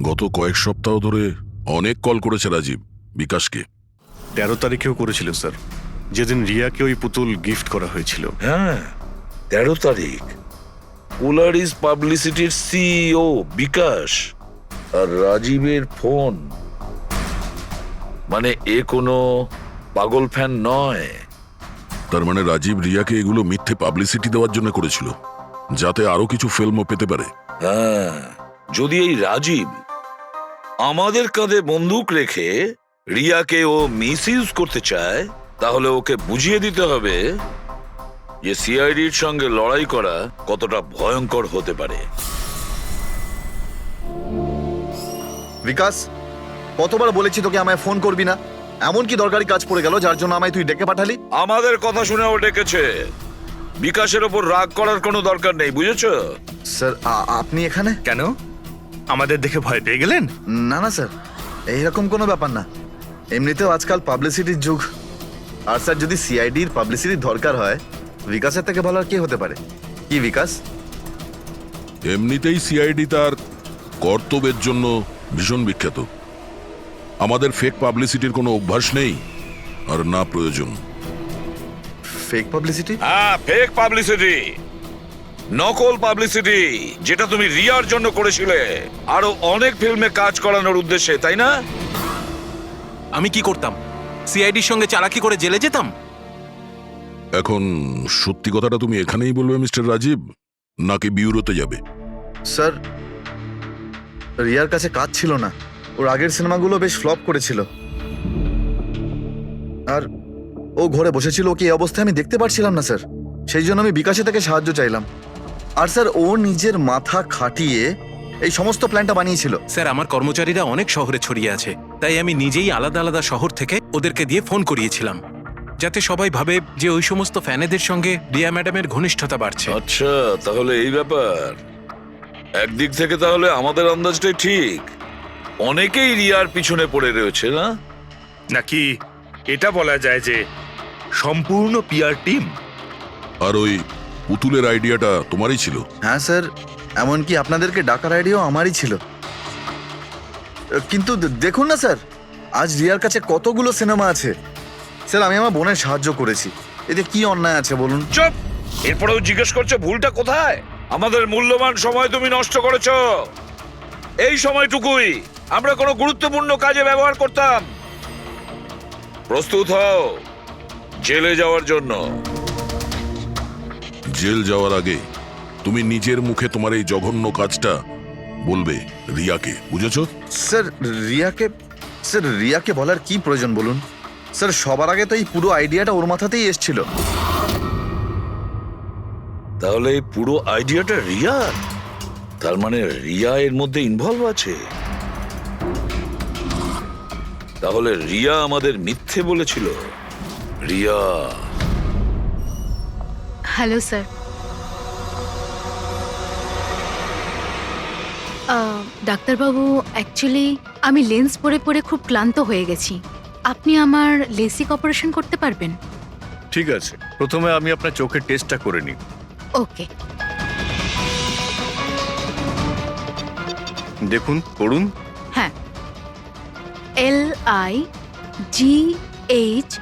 [SPEAKER 1] গত কয়েক সপ্তাহ ধরে অনেক কল করেছে রাজীব বিকাশকে।
[SPEAKER 10] 13 তারিখেও করেছিল স্যার, যেদিন রিয়াকে ওই পুতুল গিফট করা হয়েছিল।
[SPEAKER 7] হ্যাঁ, 13 তারিখ। পোলারিস পাবলিসিটির সিইও বিকাশ আর রাজীবের ফোন, মানে এ কোনো পাগল ফ্যান নয়।
[SPEAKER 1] তার মানে রাজীব রিয়াকে এগুলো মিথ্যে পাবলিসিটি দেওয়ার জন্য করেছিল, যাতে আরো কিছু ফিল্মও পেতে পারে।
[SPEAKER 7] হ্যাঁ, যদি এই রাজীব আমাদের কাঁধে বন্দুক রেখে রিয়াকে ও মিসইউজ করতে চায়, তাহলে ওকে বুঝিয়ে দিতে হবে যে সিআইডির সঙ্গে লড়াই করা কতটা ভয়ঙ্কর হতে পারে।
[SPEAKER 5] বিকাশ, কতবার বলেছি তোকে আমায় ফোন করবি না? এমন কি দরকারি কাজ পড়ে গেল যার জন্য আমায় তুই ডেকে পাঠালি?
[SPEAKER 7] আমাদের কথা শুনে ও ডেকেছে। বিকাশের ওপর রাগ করার কোনো দরকার নেই, বুঝেছো?
[SPEAKER 5] স্যার, আপনি এখানে
[SPEAKER 9] কেন, আমাদের দেখে ভয় পেয়ে গেলেন?
[SPEAKER 5] না না স্যার, এইরকম কোনো ব্যাপার না। এমনিতেও আজকাল পাবলিসিটির যুগ। আর স্যার, যদি সিআইডির পাবলিসিটির দরকার হয়, বিকাশের থেকে ভালো আর কে হতে পারে? কি বিকাশ?
[SPEAKER 1] এমনিতেই সিআইডি তার কর্তব্যের জন্য ভীষণ বিখ্যাত। আমাদের ফেক পাবলিসিটির কোনো অভ্যাস নেই, আর না প্রয়োজন।
[SPEAKER 5] Fake publicity?
[SPEAKER 7] হ্যাঁ, ফেক পাবলিসিটি, নকল পাবলিসিটি, যেটা তুমি রিয়ার জন্য করেছিলে আরো অনেক ফিল্মে কাজ করানোর উদ্দেশ্যে, তাই না?
[SPEAKER 13] আমি কি করতাম? সিআইডির সঙ্গে চালাকি করে জেলে যেতাম?
[SPEAKER 1] এখন সত্যি কথাটা তুমি এখানেই বলবে মিস্টার রাজীব, নাকি বিউরোতে যাবে?
[SPEAKER 5] স্যার, রিয়ার কাছে কাজ ছিল না। ওর আগের সিনেমাগুলো বেশ ফ্লপ করেছিল, আর ও ঘরে বসেছিল। ওকে এই অবস্থায় আমি দেখতে পারছিলাম না স্যার, সেই জন্য আমি বিকাশে থেকে সাহায্য চাইলাম। আর স্যার, ও নিজের মাথা খাটিয়ে এই সমস্ত প্ল্যানটা বানিয়েছিল।
[SPEAKER 13] স্যার, আমার কর্মচারীরা অনেক শহরে ছড়িয়ে আছে, তাই আমি নিজেই আলাদা আলাদা শহর থেকে ওদেরকে দিয়ে ফোন করিয়েছিলাম, যাতে সবাই ভাবে যে ওই সমস্ত ফ্যানেদের সঙ্গে রিয়া ম্যাডামের ঘনিষ্ঠতা বাড়ছে।
[SPEAKER 7] আচ্ছা, তাহলে এই ব্যাপার। একদিক থেকে তাহলে আমাদের আন্দাজটাই ঠিক, অনেকেই রিয়ার পিছনে পড়ে রয়েছে না?
[SPEAKER 9] নাকি এটা বলা যায় যে সম্পূর্ণ পিআর টিম?
[SPEAKER 1] আর ওই পুতুলের আইডিয়াটা তোমারই ছিল?
[SPEAKER 5] হ্যাঁ স্যার, এমনকি আপনাদেরকে ডাকার আইডিয়াও আমারই ছিল। কিন্তু দেখুন না স্যার, আজ রিয়ার কাছে কতগুলো সিনেমা আছে। স্যার, আমি আমার বোনের সাহায্য করেছি, এতে কি অন্যায় আছে বলুন?
[SPEAKER 7] চুপ! এরপরেও জিজ্ঞেস করছো ভুলটা কোথায়? আমাদের মূল্যবান সময় তুমি নষ্ট করেছো। এই সময়টুকুই আমরা কোনো গুরুত্বপূর্ণ কাজে ব্যবহার করতাম। প্রস্তুত হও জেলে যাওয়ার জন্য।
[SPEAKER 1] জেল যাওয়ার আগে তুমি নিজের মুখে তোমার এই জঘন্য কাজটা বলবে রিয়াকে, বুঝেছো?
[SPEAKER 5] স্যার, রিয়াকে বলার কি প্রয়োজন বলুন? স্যার, সবার আগে তো এই পুরো আইডিয়াটা ওর মাথাতেই এসেছিল।
[SPEAKER 7] তাহলে এই পুরো আইডিয়াটা রিয়া? তার মানে রিয়া এর মধ্যে ইনভলভ আছে? তাহলে রিয়া আমাদের মিথ্যে বলেছিল? রিয়া?
[SPEAKER 3] Hello sir. ডাক্তারবাবু, অ্যাকচুয়ালি আমি লেন্স পরে পরে খুব ক্লান্ত হয়ে গেছি। আপনি আমার লেসিক অপারেশন করতে পারবেন?
[SPEAKER 6] ঠিক আছে, প্রথমে আমি আপনার চোখের টেস্টটা করে নিই।
[SPEAKER 3] ওকে।
[SPEAKER 6] দেখুন, করুন।
[SPEAKER 3] হ্যাঁ, LIGHTS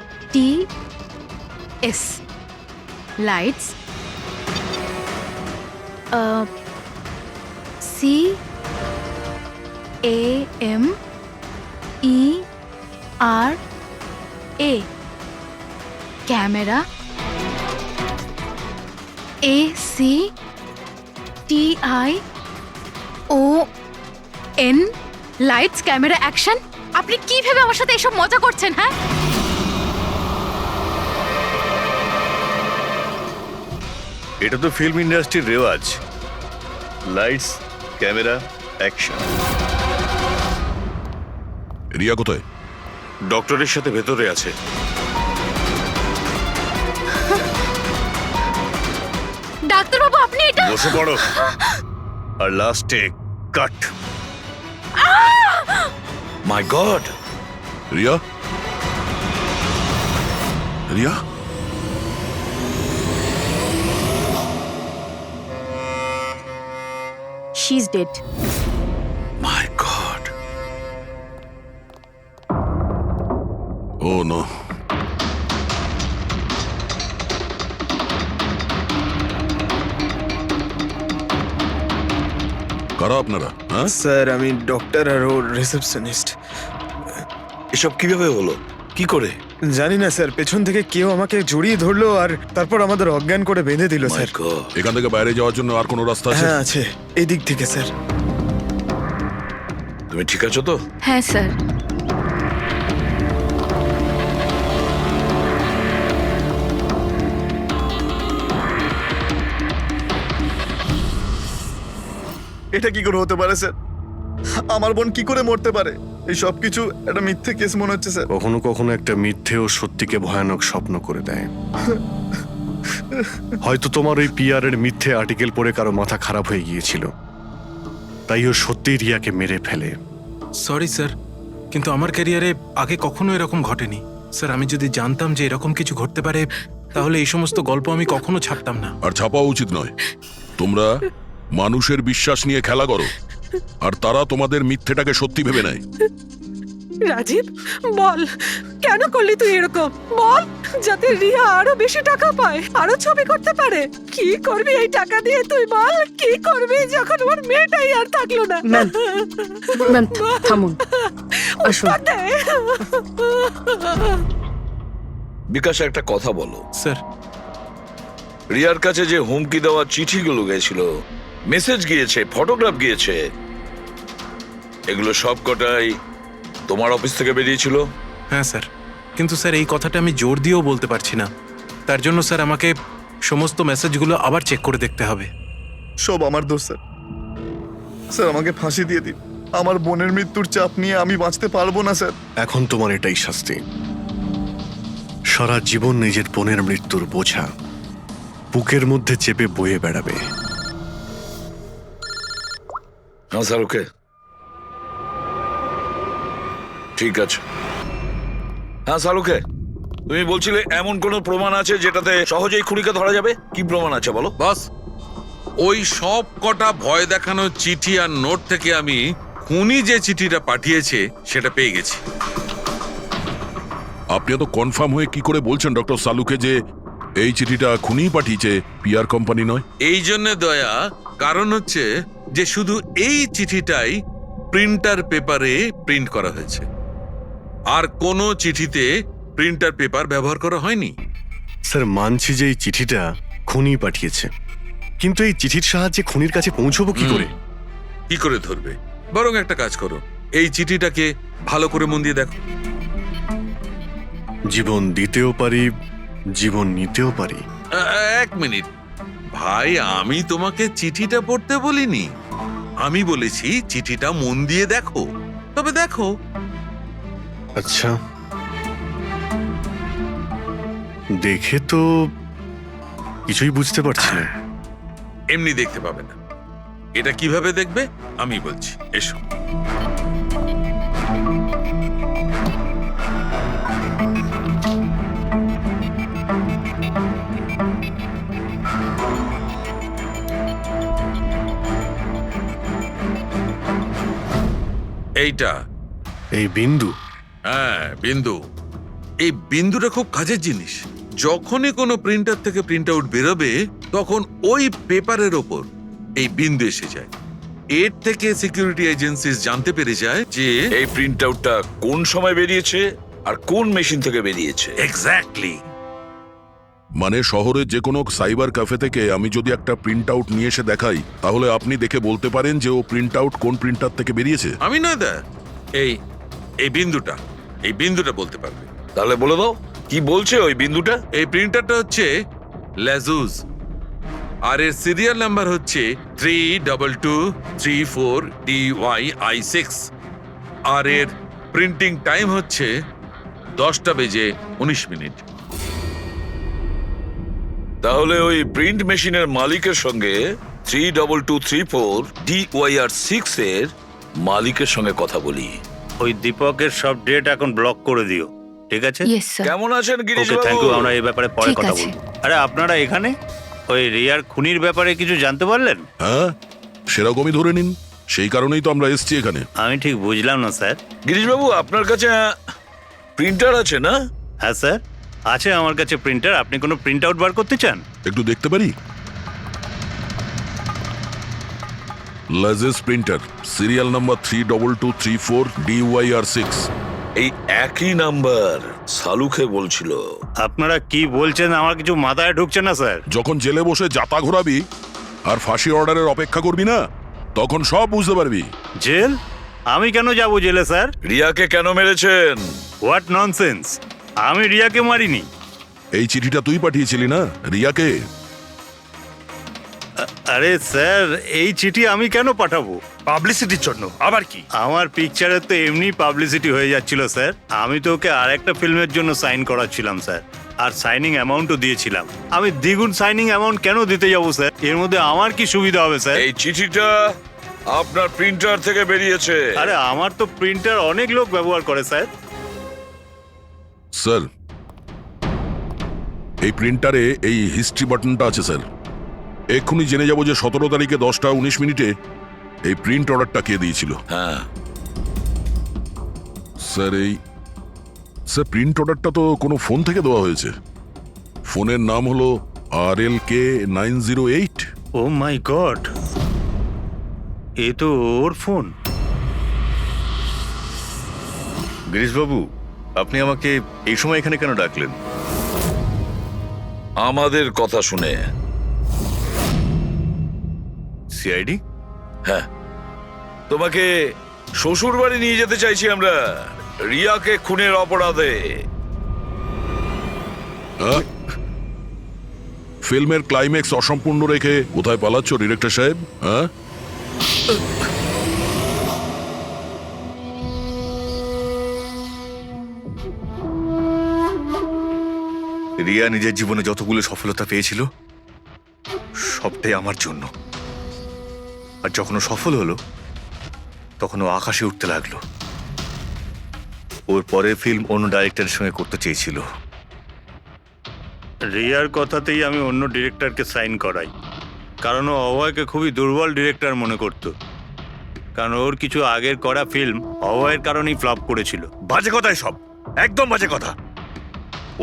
[SPEAKER 3] lights, CAMERA camera, ACTION lights, camera, action. আপনি কি ভেবে আমার সাথে এসব মজা করছেন? হ্যাঁ,
[SPEAKER 6] এটা তো ফিল্ম ইন্ডাস্ট্রির রেওয়াজ। Lights, camera, action.
[SPEAKER 1] রিয়া কোথায়?
[SPEAKER 2] ডক্টরের সাথে ভেতরে আছে।
[SPEAKER 3] ডাক্তারবাবু, আপনি এটা
[SPEAKER 6] বসে পড়ো। আর লাস্টে cut.
[SPEAKER 7] My god!
[SPEAKER 1] Riya? Riya?
[SPEAKER 3] She is dead.
[SPEAKER 7] My god!
[SPEAKER 1] Oh no. কারা আপনারা? হ্যাঁ
[SPEAKER 8] স্যার, আমি ডক্টর আর ওর রিসেপশনিস্ট।
[SPEAKER 7] এসব কিভাবে হলো? কি করে?
[SPEAKER 8] জানি না স্যার, পেছন থেকে কেউ আমাকে জড়িয়ে ধরলো আর তারপর আমাদের অজ্ঞান করে বেঁধে দিল
[SPEAKER 7] My
[SPEAKER 8] স্যার।
[SPEAKER 7] God!
[SPEAKER 1] এখান থেকে বাইরে যাওয়ার জন্য আর কোনো রাস্তা আছে?
[SPEAKER 8] হ্যাঁ আছে, এই দিক থেকে স্যার।
[SPEAKER 7] তুমি ঠিক আছো তো?
[SPEAKER 3] হ্যাঁ স্যার।
[SPEAKER 5] এটা কি করে হতে পারে স্যার? আমার বোন কি করে মরতে পারে? এই সব কিছু একটা মিথ্যে কেস মনে হচ্ছে স্যার।
[SPEAKER 10] কখনো কখনো একটা মিথ্যে ও সত্যিকে ভয়ানক স্বপ্ন করে দেয়। হয়তো তোমার ওই পিআর এর মিথ্যে আর্টিকেল পড়ে কারো মাথা খারাপ হয়ে গিয়েছিল, তাই ও সত্যিই রিয়াকে মেরে ফেলে।
[SPEAKER 13] সরি স্যার, কিন্তু আমার ক্যারিয়ারে আগে কখনো এরকম ঘটেনি। স্যার, আমি যদি জানতাম যে এরকম কিছু ঘটতে পারে, তাহলে এই সমস্ত গল্প আমি কখনো ছাপতাম না।
[SPEAKER 1] আর ছাপাও উচিত নয়। তোমরা মানুষের বিশ্বাস নিয়ে খেলা করো, আর তারা তোমাদের মিথ্যেটাকে সত্যি ভেবে নেয়।
[SPEAKER 11] রাজীব, বল কেন করলি তুই এরকম? বল, যাতে রিয়া আরো বেশি টাকা পায়, আরো ছবি করতে পারে। কি করবি এই টাকা দিয়ে তুই বল? কি করবি যখন ওর মেয়েটাই আর থাকলো না?
[SPEAKER 4] ম্যাম, থামুন, আসুন।
[SPEAKER 11] উৎপাত দে।
[SPEAKER 7] বিকাশ, একটা কথা বলো।
[SPEAKER 13] স্যার,
[SPEAKER 7] রিয়ার কাছে যে হুমকি দেওয়া চিঠিগুলো গেছিল, মেসেজ গিয়েছে, ফটোগ্রাফ গিয়েছে, এগুলো সব কটাই তোমার অফিস থেকে বেরিয়েছিল?
[SPEAKER 13] হ্যাঁ স্যার, কিন্তু স্যার এই কথাটা আমি জোর দিয়েও বলতে পারছি না। তার জন্য স্যার আমাকে সমস্ত মেসেজগুলো আবার চেক করে দেখতে হবে।
[SPEAKER 5] সব আমার দোষ স্যার। স্যার আমাকে ফাঁসি দিয়ে দিন, আমার বোনের মৃত্যুর চাপ নিয়ে আমি বাঁচতে পারবো না স্যার।
[SPEAKER 10] এখন তোমার এটাই শাস্তি। সারা জীবন নিজের বোনের মৃত্যুর বোঝা বুকের মধ্যে চেপে বয়ে বেড়াবে।
[SPEAKER 7] হ্যাঁ স্যার, ওকে, ঠিক আছে। হ্যাঁ স্যার, ওকে। তুমি বলছিলে এমন কোনো প্রমাণ আছে যেটাতে সহজেই খুনিকে ধরা যাবে? কি প্রমাণ আছে বলো?
[SPEAKER 1] বাস ওই সব কটা ভয় দেখানো চিঠি আর নোট থেকে আমি খুনি যে চিঠিটা পাঠিয়েছে সেটা পেয়ে গেছি। আপনি তো কনফার্ম হয়ে কি করে বলছেন ডক্টর সালুকে যে এই চিঠিটা খুনিই পাঠিয়েছে, পিআর কোম্পানি নয়?
[SPEAKER 14] এই জন্য দয়া, কারণ হচ্ছে যে শুধু এই চিঠিটাই প্রিন্টার পেপারে প্রিন্ট করা হয়েছে, আর কোনো চিঠিতে প্রিন্টার পেপার ব্যবহার করা হয়নি।
[SPEAKER 10] স্যার মানছি যে এই চিঠিটা খুনি পাঠিয়েছে, কিন্তু এই চিঠির সাহায্যে খুনির কাছে পৌঁছবো কি করে?
[SPEAKER 14] কি করে ধরবে? বরং একটা কাজ করো, এই চিঠিটাকে ভালো করে মন দিয়ে দেখো।
[SPEAKER 10] জীবন দিতেও পারি, জীবন নিতেও পারি।
[SPEAKER 14] এক মিনিট ভাই, আমি তোমাকে চিঠিটা পড়তে বলিনি, আমি বলেছি চিঠিটা মন দিয়ে দেখো। তবে দেখো।
[SPEAKER 10] আচ্ছা, দেখে তো কিছুই বুঝতে পারছি না।
[SPEAKER 14] এমনি দেখতে পাবে না, এটা কিভাবে দেখবে আমি বলছি, এসো। এইটা
[SPEAKER 10] এই বিন্দু?
[SPEAKER 14] হ্যাঁ, বিন্দু। এই বিন্দুটা খুব কাজের জিনিস। যখনই কোনো প্রিন্টার থেকে প্রিন্ট আউট বেরোবে তখন ওই পেপারের ওপর এই বিন্দু এসে যায়। এর থেকে সিকিউরিটি এজেন্সিস জানতে পেরে যায় যে
[SPEAKER 7] এই প্রিন্ট আউটটা কোন সময় বেরিয়েছে আর কোন মেশিন থেকে বেরিয়েছে।
[SPEAKER 14] এক্স্যাক্টলি।
[SPEAKER 1] মানে শহরের যে কোনো সাইবার ক্যাফে থেকে আমি যদি একটা প্রিন্ট আউট নিয়ে এসে দেখাই, তাহলে আপনি দেখে বলতে পারেন যে ও প্রিন্ট আউট কোন প্রিন্টার থেকে বেরিয়েছে?
[SPEAKER 14] আমি নয় দা, এই এই বিন্দুটা বলতে পারবে।
[SPEAKER 7] তাহলে বলে দাও কি বলছে ওই বিন্দুটা।
[SPEAKER 14] এই প্রিন্টারটা হচ্ছে লেজুস, আর এর সিরিয়াল নাম্বার হচ্ছে 32234DYI6, আর এর প্রিন্টিং টাইম হচ্ছে 10:19।
[SPEAKER 7] তাহলে ওই প্রিন্ট মেশিনের মালিকের সঙ্গে 32234DYR6 এর মালিকের সঙ্গে কথা বলি।
[SPEAKER 15] ওই দীপকের সব ডেট এখন ব্লক করে দিও, ঠিক আছে?
[SPEAKER 12] Yes sir.
[SPEAKER 7] কেমন আছেন গিরিশ
[SPEAKER 15] ওকে, থ্যাংক
[SPEAKER 7] বাবু?
[SPEAKER 15] ইউ। আমরা এই ব্যাপারে পরে
[SPEAKER 12] ঠিক
[SPEAKER 15] কথা
[SPEAKER 12] আছে।
[SPEAKER 15] বলবো। আরে আপনারা এখানে ওই রিয়ার খুনির ব্যাপারে কিছু জানতে পারলেন?
[SPEAKER 1] হ্যাঁ, সেরকমই ধরে নিন, সেই কারণেই তো আমরা এসেছি এখানে।
[SPEAKER 15] আমি ঠিক বুঝলাম না স্যার।
[SPEAKER 7] গিরিশ বাবু, আপনার কাছে প্রিন্টার আছে না?
[SPEAKER 15] হ্যাঁ স্যার, আছে আমার কাছে প্রিন্টার। আপনি কোনো প্রিন্ট আউট বার করতে চান?
[SPEAKER 1] একটু দেখতে পারি? লাজেস প্রিন্টার, সিরিয়াল নাম্বার 32234DYR6।
[SPEAKER 7] এই একই নাম্বার সালুকে বলছিল।
[SPEAKER 15] আপনারা কি বলছেন আমার কিছু মাথায় ঢুকছে না স্যার।
[SPEAKER 1] যখন জেলে বসে জাতা ঘোরাবি আর ফাঁসি অর্ডারের অপেক্ষা করবি না, তখন সব বুঝতে পারবি।
[SPEAKER 15] জেল? আমি কেন যাব জেলে স্যার?
[SPEAKER 7] রিয়াকে কেন মেরেছেন?
[SPEAKER 15] What nonsense! আমি রিয়াকে মারিনি।
[SPEAKER 1] এই চিঠিটা তুই পাঠিয়েছিলি না রিয়াকে?
[SPEAKER 15] আরে স্যার, এই চিঠি আমি কেন পাঠাবো?
[SPEAKER 9] পাবলিসিটির জন্য। আবার কি?
[SPEAKER 15] আমার পিকচারের তো এমনি পাবলিসিটি হয়ে যাচ্ছিল স্যার। আমি তো ওকে আর একটা ফিল্মের জন্য সাইন করাচ্ছিলাম স্যার, আর সাইনিং অ্যামাউন্টও দিয়েছিলাম। আমি দ্বিগুণ সাইনিং অ্যামাউন্ট কেন দিতে যাবো স্যার? এর মধ্যে আমার কি সুবিধা হবে স্যার?
[SPEAKER 7] এই চিঠিটা আপনার প্রিন্টার থেকে বেরিয়েছে।
[SPEAKER 15] আরে আমার তো প্রিন্টার অনেক লোক ব্যবহার করে স্যার।
[SPEAKER 1] স্যার, এই প্রিন্টারে এই হিস্ট্রি বাটনটা আছে স্যার। এক্ষুনি জেনে যাব যে 17 তারিখে 10:19 এই প্রিন্ট অর্ডারটা কে দিয়েছিল।
[SPEAKER 7] হ্যাঁ
[SPEAKER 1] স্যার প্রিন্ট অর্ডারটা তো কোনো ফোন থেকে দেওয়া হয়েছে। ফোনের নাম হলো RLK908।
[SPEAKER 15] ও মাই গড, এ তো ওর ফোন।
[SPEAKER 6] গিরিশ বাবু, আপনি আমাকে এই সময় এখানে কেন ডাকলেন?
[SPEAKER 7] আমাদের কথা শুনে।
[SPEAKER 9] সিআইডি?
[SPEAKER 7] হ্যাঁ, তোমাকে শ্বশুর বাড়ি নিয়ে যেতে চাইছি আমরা, রিয়াকে খুনের অপরাধে।
[SPEAKER 1] হ্যাঁ? ফিল্মের ক্লাইম্যাক্স অসম্পূর্ণ রেখে কোথায় পালাচ্ছ ডিরেক্টর সাহেব? হ্যাঁ,
[SPEAKER 9] রিয়া নিজের জীবনে যতগুলো সফলতা পেয়েছিল সবটাই আমার জন্য। আর যখন ও সফল হলো তখন ও আকাশে উঠতে লাগলো। ওর পরের ফিল্ম অন্য ডাইরেক্টরের সঙ্গে করতে চেয়েছিল। রিয়ার কথাতেই আমি অন্য ডিরেক্টরকে সাইন করাই, কারণ ও অভয়কে খুবই দুর্বল ডিরেক্টর মনে করত। কারণ ওর কিছু আগের করা ফিল্ম অভয়ের কারণেই ফ্লপ করেছিল। বাজে কথাই সব, একদম বাজে কথা।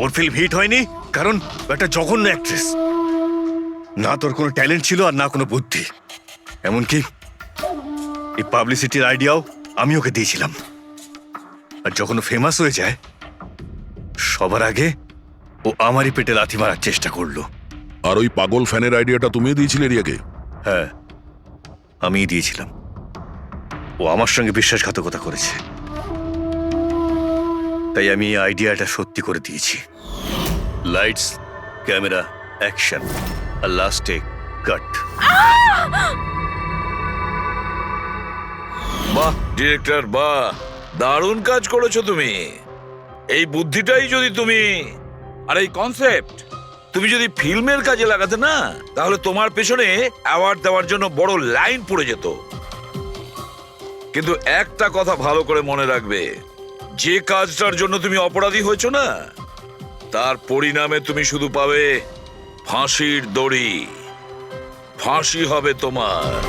[SPEAKER 9] ওর ফিল্ম হিট হয়নি কারণ ও একটা জঘন্য অ্যাক্ট্রেস। না তোর কোনো ট্যালেন্ট ছিল আর না কোনো বুদ্ধি। এমনকি এই পাবলিসিটির আইডিয়াও আমি ওকে দিয়েছিলাম। আর যখন ও ফেমাস হয়ে যায় সবার আগে ও আমারই পেটে লাথি মারার চেষ্টা করলো।
[SPEAKER 1] আর ওই পাগল ফ্যানের আইডিয়াটা তুমিও দিয়েছিলে রিয়াকে?
[SPEAKER 9] হ্যাঁ, আমিই দিয়েছিলাম। ও আমার সঙ্গে বিশ্বাসঘাতকতা করেছে, তাই আমি এই আইডিয়াটা সত্যি করে দিয়েছি। লাইটস, ক্যামেরা, অ্যাকশন, আর লাস্টে কাট।
[SPEAKER 7] বাহ ডিরেক্টর, বাহ, দারুণ কাজ করেছো তুমি। এই বুদ্ধিটাই যদি তুমি আর এই কনসেপ্ট তুমি যদি ফিল্মের কাজে লাগাতে না, তাহলে তোমার পেছনে অ্যাওয়ার্ড দেওয়ার জন্য বড় লাইন পড়ে যেত। কিন্তু একটা কথা ভালো করে মনে রাখবে, যে কাজটার জন্য তুমি অপরাধী হয়েছো না, তার পরিণামে তুমি শুধু পাবে ফাঁসির দড়ি। ফাঁসি হবে তোমার।